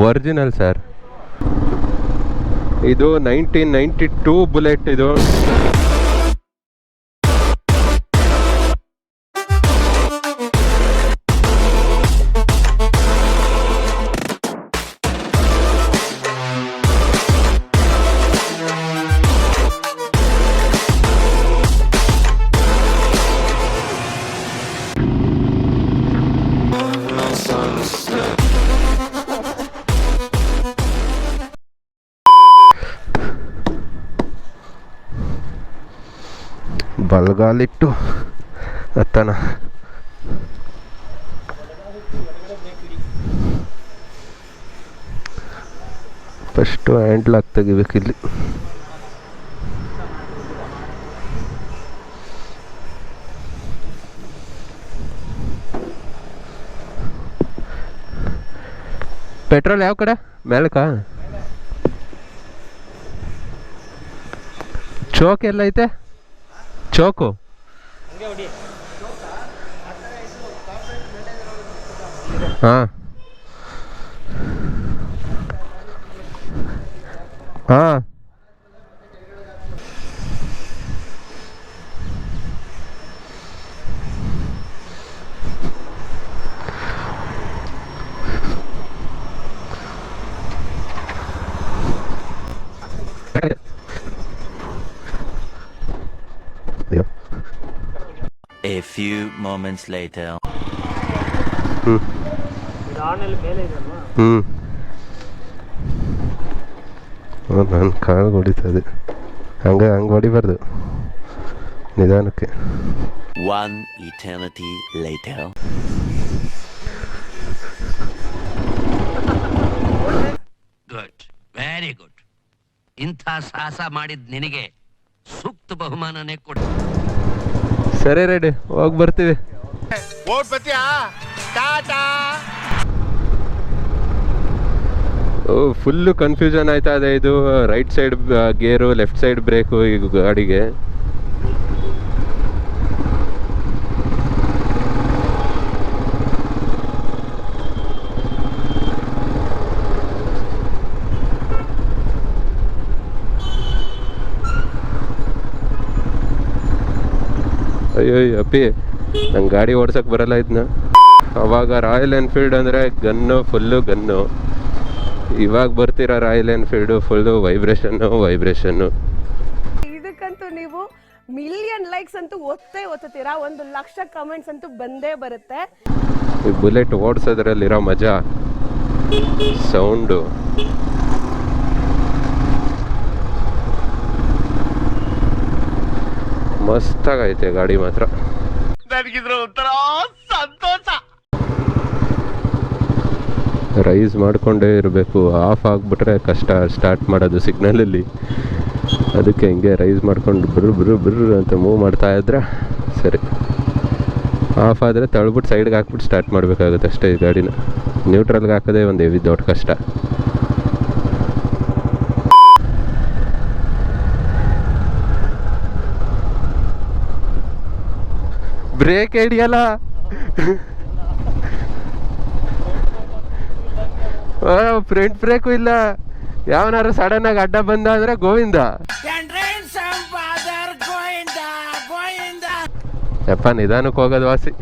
Original sir, ಇದು 1992 bullet ಇದು. ಬಲಗಾಲಿಟ್ಟು ಹತ್ತನ. ಫಸ್ಟು ಹ್ಯಾಂಡ್ಲ್ ಹಾಕಿ ತೆಗಿಬೇಕಿಲ್ಲಿ. ಪೆಟ್ರೋಲ್ ಯಾವ ಕಡೆ? ಮೇಲಕ್ಕ ಚೌಕ್ ಎಲ್ಲ ಐತೆ? ಚೌಕು ಹಾಂ ಹಾಂ. A few moments later. ನನ್ನ ಕಾಲು ಹೊಡಿತದೆ, ಹಂಗೆ ಹೊಡಿಬಾರ್ದು, ನಿಧಾನಕ್ಕೆ. One eternity later. Good, very good. ಇಂಥ ಸಾಹಸ ಮಾಡಿದ ನಿನಗೆ ಸೂಕ್ತ ಬಹುಮಾನನೇ ಕೊಡಿ. ಸರಿ, ರೆಡಿ, ಹೋಗಿ ಬರ್ತೀವಿ. ಫುಲ್ಲು ಕನ್ಫ್ಯೂಷನ್ ಆಯ್ತಾ ಇದೆ. ಇದು ರೈಟ್ ಸೈಡ್ ಗೇರು, ಲೆಫ್ಟ್ ಸೈಡ್ ಬ್ರೇಕು ಈಗ ಗಾಡಿಗೆ. ಅಯ್ಯೋ ಅಪ್ಪಿ, ನಂಗೆ ಗಾಡಿ ಓಡ್ಸೋಕೆ ಬರಲ್ಲ ಇದನ್ನ. ಅವಾಗ ರಾಯಲ್ ಎನ್ಫೀಲ್ಡ್ ಅಂದರೆ ಗನ್ನು, ಫುಲ್ಲು ಗನ್ನು. ಇವಾಗ ಬರ್ತೀರಾ ರಾಯಲ್ ಎನ್ಫೀಲ್ಡು ಫುಲ್ಲು ವೈಬ್ರೇಷನ್ನು. ಇದಕ್ಕಂತೂ ನೀವು ಮಿಲಿಯನ್ ಲೈಕ್ಸ್ ಅಂತೂ ಒತ್ತುತ್ತೀರಾ, 1,00,000 ಕಮೆಂಟ್ಸ್ ಅಂತೂ ಬಂದೇ ಬರುತ್ತೆ. ಈ ಬುಲೆಟ್ ಓಡಿಸೋದ್ರಲ್ಲಿರೋ ಮಜಾ, ಸೌಂಡು, ಮಸ್ತಾಗೈತೆ ಗಾಡಿ ಮಾತ್ರ. ನನಗಿದ್ರ ಒಂಥರ ಸಂತೋಷ. ರೈಸ್ ಮಾಡಿಕೊಂಡೇ ಇರಬೇಕು, ಆಫ್ ಆಗಿಬಿಟ್ರೆ ಕಷ್ಟ ಸ್ಟಾರ್ಟ್ ಮಾಡೋದು ಸಿಗ್ನಲಲ್ಲಿ. ಅದಕ್ಕೆ ಹಿಂಗೆ ರೈಸ್ ಮಾಡ್ಕೊಂಡು ಬಿರ್ರು ಅಂತ ಮೂವ್ ಮಾಡ್ತಾ ಇದ್ರೆ ಸರಿ. ಆಫ್ ಆದರೆ ತಳ್ಬಿಟ್ಟು ಸೈಡ್ಗೆ ಹಾಕ್ಬಿಟ್ಟು ಸ್ಟಾರ್ಟ್ ಮಾಡಬೇಕಾಗುತ್ತೆ ಅಷ್ಟೇ ಈ ಗಾಡಿನ. ನ್ಯೂಟ್ರಲ್ಗೆ ಹಾಕೋದೇ ಒಂದು ಹೆವಿ ದೊಡ್ಡ ಕಷ್ಟ. ಬ್ರೇಕ್ ಹಿಡಿಯಲ್ಲ, ಫ್ರಂಟ್ ಬ್ರೇಕು ಇಲ್ಲ. ಯಾವನಾರು ಸಡನ್ ಆಗಿ ಅಡ್ಡ ಬಂದ ಅಂದ್ರೆ ಗೋವಿಂದ. ಯಪ್ಪ, ನಿಧಾನಕ್ಕೆ ಹೋಗೋದು ವಾಸಿ.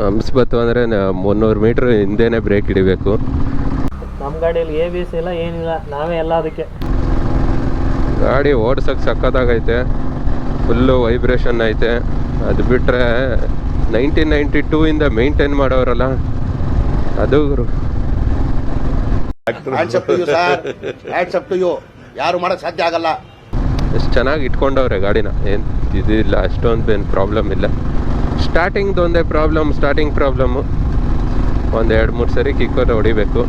ಹಂಸ್ಬತ್ತು ಅಂದರೆ 300 ಮೀಟ್ರ್ ಹಿಂದೆನೇ ಬ್ರೇಕ್ ಹಿಡಿಬೇಕು. ನಮ್ಮ ಗಾಡಿಯಲ್ಲಿ ABS ಇಲ್ಲ, ಏನಿಲ್ಲ, ನಾವೇ ಎಲ್ಲ. ಅದಕ್ಕೆ ಗಾಡಿ ಓಡ್ಸೋಕ್ಕೆ ಸಕ್ಕತ್ತಾಗೈತೆ, ಫುಲ್ಲು ವೈಬ್ರೇಷನ್ ಐತೆ. ಅದು ಬಿಟ್ಟರೆ 1992 ಇಂದ ಮೇಂಟೈನ್ ಮಾಡೋರಲ್ಲ, ಅದು ಯಾರು ಮಾಡೋಕ್ಕೆ ಸಾಧ್ಯ ಆಗಲ್ಲ. ಎಷ್ಟು ಚೆನ್ನಾಗಿ ಇಟ್ಕೊಂಡವ್ರೆ ಗಾಡಿನ. ಏನು ಇದಿಲ್ಲ, ಅಷ್ಟೊಂದು ಏನು ಪ್ರಾಬ್ಲಮ್ ಇಲ್ಲ. ಸ್ಟಾರ್ಟಿಂಗ್ದು ಒಂದೇ ಸ್ಟಾರ್ಟಿಂಗ್ ಪ್ರಾಬ್ಲಮ್ಮು. ಒಂದು 2-3 ಸರಿ ಕಿಕ್ಕರ್ ಹೊಡಿಬೇಕು.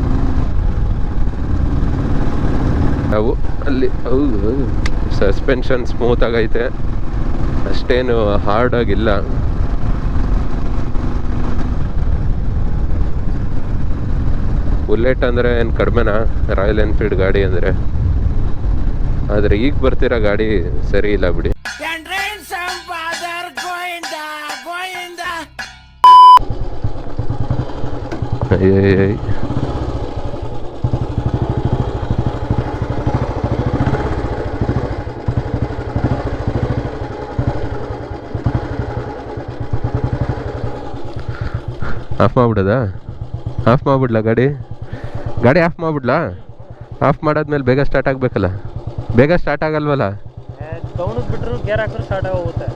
ಅವು ಅಲ್ಲಿ ಸಸ್ಪೆನ್ಷನ್ ಸ್ಮೂತಾಗೈತೆ, ಅಷ್ಟೇನು ಹಾರ್ಡಾಗಿಲ್ಲ. ಬುಲೆಟ್ ಅಂದರೆ ಏನು ಕಡಿಮೆನಾ ರಾಯಲ್ ಎನ್ಫೀಲ್ಡ್ ಗಾಡಿ ಅಂದರೆ? ಆದರೆ ಈಗ ಬರ್ತಿರೋ ಗಾಡಿ ಸರಿ ಇಲ್ಲ ಬಿಡಿ. ಅಯ್ಯಯ್ಯ, ಆಫ್ ಮಾಡ್ಬಿಡೋದಾ? ಆಫ್ ಮಾಡ್ಬಿಡ್ಲಾ ಗಾಡಿ ಆಫ್ ಮಾಡ್ಬಿಡ್ಲಾ? ಆಫ್ ಮಾಡಾದ್ಮೇಲೆ ಬೇಗ ಸ್ಟಾರ್ಟ್ ಆಗಬೇಕಲ್ಲ. ಬೇಗ ಸ್ಟಾರ್ಟ್ ಆಗಲ್ವಲ್ಲ? ಡೌನಿಗೆ ಬಿಟ್ಟರು ಗೇರ್ ಹಾಕಿದ್ರೆ ಸ್ಟಾರ್ಟ್ ಆಗೋಗುತ್ತೆ.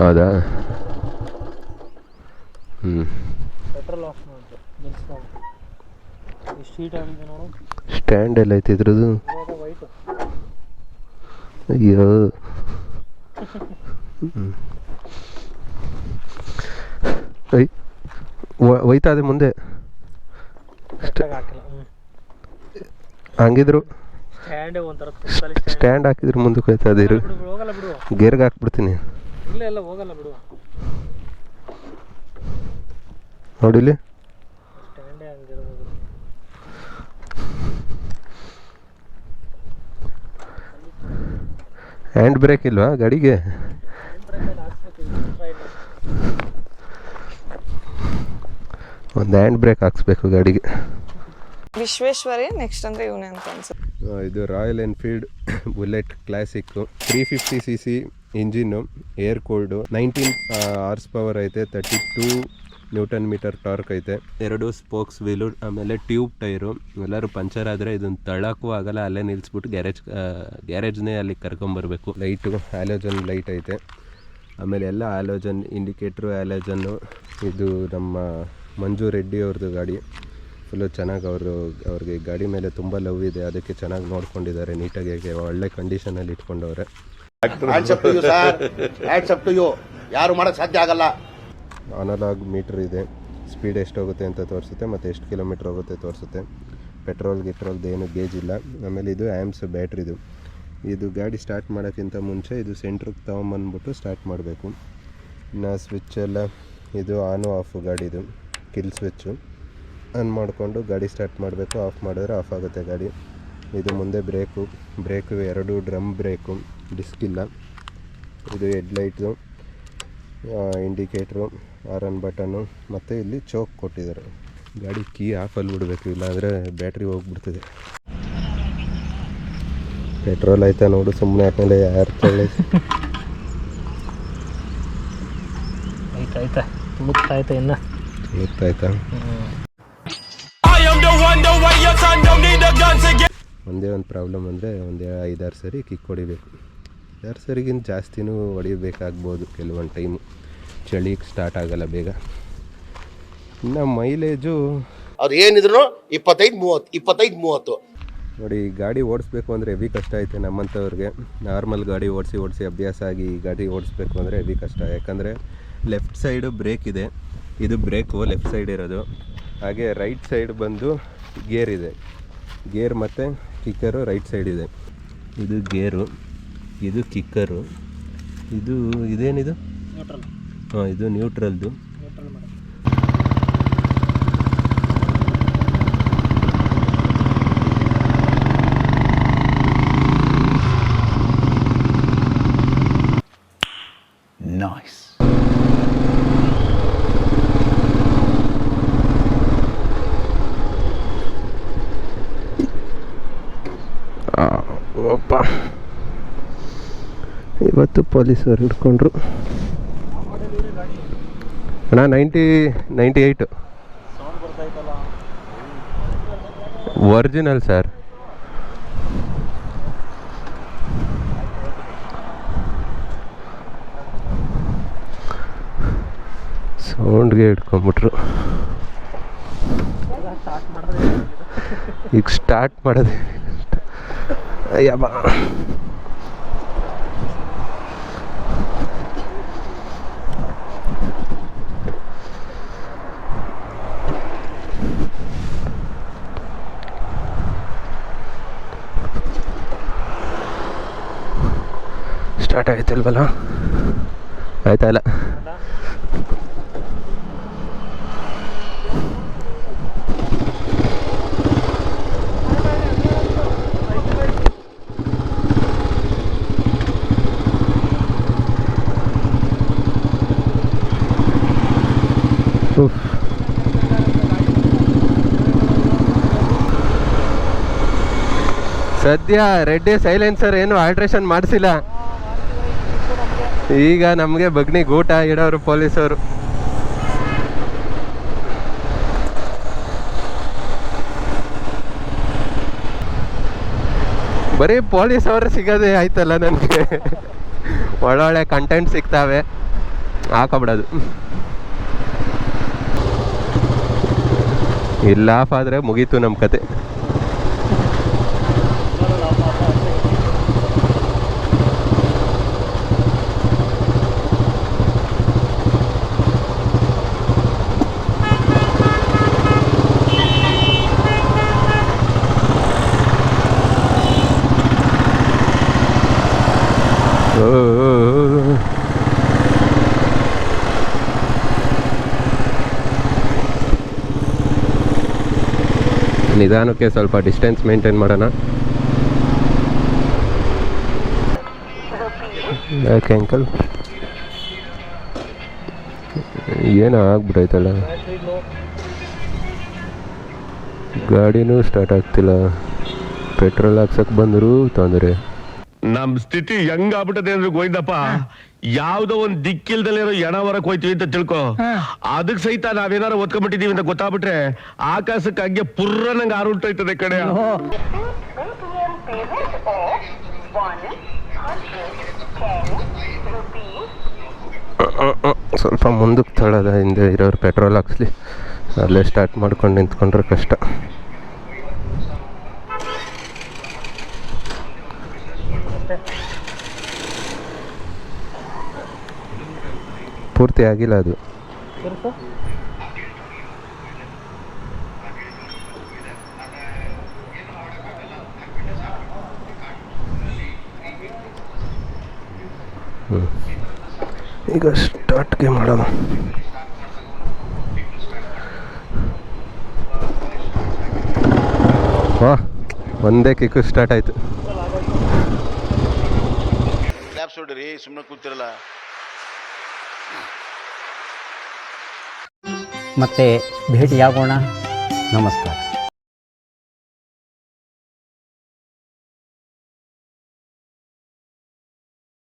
ಹೌದಾ? ಪೆಟ್ರೋಲ್ ಆಫ್ ಮಾಡಿದ್ರು ನಿಲ್ಸ್ಕೊಂಡು. ಎಷ್ಟು ಹೀಟ್ ಆಗಿದೆ ನೋಡು. ಸ್ಟ್ಯಾಂಡ್ ಎಲ್ಲ ಐತಿ ಇದ್ರದ್ದು. ವೈಟು. ಅಯ್ಯೋ, ಒಯ್ತಾ ಇದೆ ಮುಂದೆ. ಹಾಕಿಲ್ಲ. ಹಂಗಿದ್ರು ಸ್ಟ್ಯಾಂಡೇ ಒಂಥರ ಸ್ಟ್ಯಾಂಡ್ ಹಾಕಿದ್ರು ಮುಂದಕ್ಕೆ ಹೋಯ್ತಾ ಇದೆ. ಹೋಗಲ್ಲ ಬಿಡು. ಗೇರ್ಗೆ ಹಾಕ್ಬಿಡ್ತೀನಿ. ಇಲ್ಲ ಹೋಗಲ್ಲ ಬಿಡು. ನೋಡಿಲಿ, ಸ್ಟ್ಯಾಂಡೇ ಹಂಗಿರೋದು. ಹ್ಯಾಂಡ್ ಬ್ರೇಕ್ ಇಲ್ವಾ ಗಾಡಿಗೆ? ಒಂದು ಹ್ಯಾಂಡ್ ಬ್ರೇಕ್ ಹಾಕ್ಸ್ಬೇಕು ಗಾಡಿಗೆ. ವಿಶ್ವೇಶ್ವರೇ ನೆಕ್ಸ್ಟ್ ಅಂದ್ರೆ ಇವನೇ ಅಂತ ಅನ್ಸುತ್ತೆ. ಇದು royal Enfield bullet classic. 350cc engine, air cooled, 19 horse power ಐತೆ, 32 ನ್ಯೂಟನ್ ಮೀಟರ್ ಟಾರ್ಕ್ ಐತೆ, 2 ಸ್ಪೋಕ್ಸ್ ವೀಲು, ಆಮೇಲೆ ಟ್ಯೂಬ್ ಟೈರು. ಎಲ್ಲರೂ ಪಂಚರ್ ಆದರೆ ಇದನ್ನು ತಳ್ಳೋಕ್ಕೂ ಆಗಲ್ಲ, ಅಲ್ಲೇ ನಿಲ್ಲಿಸ್ಬಿಟ್ಟು ಗ್ಯಾರೇಜ್ನೇ ಅಲ್ಲಿಗೆ ಕರ್ಕೊಂಬರ್ಬೇಕು. ಲೈಟು ಹ್ಯಾಲೋಜನ್ ಲೈಟ್ ಐತೆ, ಆಮೇಲೆ ಎಲ್ಲ ಹ್ಯಾಲೋಜನ್ ಇಂಡಿಕೇಟ್ರು ಹ್ಯಾಲೋಜನ್ನು. ಇದು ನಮ್ಮ ಮಂಜು ರೆಡ್ಡಿ ಅವ್ರದ್ದು ಗಾಡಿ. ಫುಲ್ಲು ಚೆನ್ನಾಗಿ ಅವ್ರಿಗೆ ಗಾಡಿ ಮೇಲೆ ತುಂಬ ಲವ್ ಇದೆ, ಅದಕ್ಕೆ ಚೆನ್ನಾಗಿ ನೋಡ್ಕೊಂಡಿದ್ದಾರೆ, ನೀಟಾಗಿ ಒಳ್ಳೆ ಕಂಡೀಷನಲ್ಲಿ ಇಟ್ಕೊಂಡವ್ರೆ. ಯಾರು ಮಾಡಕ್ಕೆ ಸಾಧ್ಯ ಆಗಲ್ಲ. ಅನಲಾಗ್ ಮೀಟ್ರ್ ಇದೆ, ಸ್ಪೀಡ್ ಎಷ್ಟು ಹೋಗುತ್ತೆ ಅಂತ ತೋರಿಸುತ್ತೆ, ಮತ್ತು ಎಷ್ಟು ಕಿಲೋಮೀಟ್ರ್ ಹೋಗುತ್ತೆ ತೋರಿಸುತ್ತೆ. ಪೆಟ್ರೋಲ್ದು ಏನು ಗೇಜ್ ಇಲ್ಲ. ಆಮೇಲೆ ಇದು ಆ್ಯಮ್ಸ್ ಬ್ಯಾಟ್ರಿದು. ಇದು ಗಾಡಿ ಸ್ಟಾರ್ಟ್ ಮಾಡೋಕ್ಕಿಂತ ಮುಂಚೆ ಇದು ಸೆಂಟ್ರಿಗೆ ತೊಗೊಂಬಂದ್ಬಿಟ್ಟು ಸ್ಟಾರ್ಟ್ ಮಾಡಬೇಕು. ಇನ್ನು ಸ್ವಿಚ್ ಎಲ್ಲ ಇದು ಆನು ಆಫು ಗಾಡಿದು ಕಿಲ್ ಸ್ವಿಚ್ಚು. ಆನ್ ಮಾಡಿಕೊಂಡು ಗಾಡಿ ಸ್ಟಾರ್ಟ್ ಮಾಡಬೇಕು, ಆಫ್ ಮಾಡಿದ್ರೆ ಆಫ್ ಆಗುತ್ತೆ ಗಾಡಿ. ಇದು ಮುಂದೆ ಬ್ರೇಕು 2 ಡ್ರಮ್ ಬ್ರೇಕು, ಡಿಸ್ಕ್ ಇಲ್ಲ. ಇದು ಹೆಡ್ಲೈಟು, ಇಂಡಿಕೇಟ್ರು, ಆರನ್ ಬಟನ್ನು, ಮತ್ತು ಇಲ್ಲಿ ಚೋಕ್ ಕೊಟ್ಟಿದ್ದಾರೆ. ಗಾಡಿ ಕೀ ಆಫಲ್ಲಿ ಬಿಡಬೇಕು, ಇಲ್ಲಾಂದರೆ ಬ್ಯಾಟ್ರಿ ಹೋಗ್ಬಿಡ್ತದೆ. ಪೆಟ್ರೋಲ್ ಆಯ್ತಾ ನೋಡು, ಸುಮ್ಮನೆ ಆದಮೇಲೆ ಯಾರು ಆಯ್ತಾ ಮುಕ್ತಾಯ್ತಾ ಇನ್ನು ಗೊತ್ತಾಯ್ತಾ? ಒಂದೇ ಒಂದು ಪ್ರಾಬ್ಲಮ್ ಅಂದರೆ ಒಂದು 5-6 ಸರಿ ಕಿಕ್ ಹೊಡಿಬೇಕು. 5 ಸರಿಗಿಂತ ಜಾಸ್ತಿನೂ ಹೊಡಿಬೇಕಾಗ್ಬೋದು ಕೆಲವೊಂದು ಟೈಮು. ಚಳಿಗೆ ಸ್ಟಾರ್ಟ್ ಆಗಲ್ಲ ಬೇಗ. ಇನ್ನು ಮೈಲೇಜು ಅದು ಏನಿದ್ರು 25-30 ನೋಡಿ. ಗಾಡಿ ಓಡಿಸ್ಬೇಕು ಅಂದರೆ ಹೆವಿ ಕಷ್ಟ ಐತೆ ನಮ್ಮಂಥವ್ರಿಗೆ. ನಾರ್ಮಲ್ ಗಾಡಿ ಓಡಿಸಿ ಅಭ್ಯಾಸ ಆಗಿ ಈ ಗಾಡಿ ಓಡಿಸ್ಬೇಕು ಅಂದರೆ ಹೆವಿ ಕಷ್ಟ. ಯಾಕಂದರೆ ಲೆಫ್ಟ್ ಸೈಡು ಬ್ರೇಕ್ ಇದೆ, ಇದು ಬ್ರೇಕು ಲೆಫ್ಟ್ ಸೈಡ್ ಇರೋದು. ಹಾಗೆ ರೈಟ್ ಸೈಡ್ ಬಂದು ಗೇರ್ ಇದೆ, ಗೇರ್ ಮತ್ತು ಕಿಕ್ಕರು ರೈಟ್ ಸೈಡ್ ಇದೆ. ಇದು ಗೇರು, ಇದು ಕಿಕ್ಕರು, ಇದೇನಿದು? ನ್ಯೂಟ್ರಲ್. ಹಾಂ, ಇದು ನ್ಯೂಟ್ರಲ್ದು. ನ್ಯೂಟ್ರಲ್ ಮಾಡಿ. Nice. ಒಪ್ಪ, ಇವತ್ತು ಪೊಲೀಸರು ಹಿಡ್ಕೊಂಡ್ರು ಅಣ್ಣ. 98 ಒರಿಜಿನಲ್ ಸರ್. ಸೌಂಡ್ಗೆ ಹಿಡ್ಕೊಂಬಿಟ್ರು. ಈಗ ಸ್ಟಾರ್ಟ್ ಮಾಡೋದು ಅಯ್ಯಬ್ಬ. ಸ್ಟಾರ್ಟ್ ಆಯ್ತಲ್ವಲ್ಲ? ಆಯ್ತಾ ಇಲ್ಲ? ಸದ್ಯ ರೆಡ್ಡಿ ಸೈಲೆನ್ಸರ್ ಏನು ಆಲ್ಟ್ರೇಷನ್ ಮಾಡಿಸಿಲ್ಲ. ಈಗ ನಮಗೆ ಬಗ್ನಿಗೆ ಊಟ ಇಡೋರು ಪೊಲೀಸವರು. ಬರೀ ಪೊಲೀಸ್ ಅವರು ಸಿಗೋದೇ ಆಯ್ತಲ್ಲ ನನಗೆ. ಒಳ್ಳೊಳ್ಳೆ ಕಂಟೆಂಟ್ ಸಿಗ್ತಾವೆ, ಹಾಕೊಬಿಡೋದು. ಇಲ್ಲ ಆಫ್ ಆದರೆ ಮುಗೀತು ನಮ್ಮ ಕತೆ. ನಿಧಾನಕ್ಕೆ ಸ್ವಲ್ಪ ಡಿಸ್ಟೆನ್ಸ್ ಮೇಂಟೈನ್ ಮಾಡೋಣ. ಯಾಕೆ ಅಂಕಲ್ ಏನೋ ಆಗ್ಬಿಟ್ಟೈತಲ್ಲ, ಗಾಡಿನೂ ಸ್ಟಾರ್ಟ್ ಆಗ್ತಿಲ್ಲ. ಪೆಟ್ರೋಲ್ ಹಾಕ್ಸಕ್ ಬಂದರೂ ತೊಂದರೆ. ನಮ್ ಸ್ಥಿತಿ ಹೆಂಗ್ ಆಗ್ಬಿಟ್ಟದೆ ಅಂದ್ರೆ ಗೋವಿಂದಪ್ಪ, ಯಾವ್ದೋ ಒಂದ್ ದಿಕ್ಕಿಲ್ದಲ್ಲಿರೋ ಎಣ ಹೊರಕ್ ಹೋಯ್ತೀವಿ ಅಂತ ತಿಳ್ಕೊ, ಅದಕ್ ಸಹಿತ ನಾವೇನಾರು ಒತ್ಕೊಂಡ್ಬಿಟ್ಟಿದೀವಿ ಅಂತ ಗೊತ್ತಾಗ್ಬಿಟ್ರೆ ಆಕಾಶಕ್ಕೆ ಹಂಗೆ ಪುರ್ರ ನಂಗೆ ಆರುಂಟೋಯ್ತದೆ ಕಡೆ. ಸ್ವಲ್ಪ ಮುಂದಕ್ಕೆ ತಳ್ಳೋದ, ಹಿಂದೆ ಇರೋರು ಪೆಟ್ರೋಲ್ ಹಾಕ್ಸ್ಲಿ. ಅಲ್ಲೇ ಸ್ಟಾರ್ಟ್ ಮಾಡ್ಕೊಂಡು ನಿಂತ್ಕೊಂಡ್ರೆ ಕಷ್ಟ. ಪೂರ್ತಿ ಆಗಿಲ್ಲ ಅದು. ಈಗ ಸ್ಟಾರ್ಟ್ಗೆ ಮಾಡೋಣ. ವಾಹ್, ಒಂದೇ ಕಿಕ್ಕು ಸ್ಟಾರ್ಟ್ ಆಯ್ತು. ಕ್ಲಾಪ್ಸ್ ಹೊಡ್ರಿ, ಸುಮ್ಮನೆ ಕೂತಿರಲ್ಲ. ಮತ್ತೆ ಭೇಟಿಯಾಗೋಣ. ನಮಸ್ಕಾರ.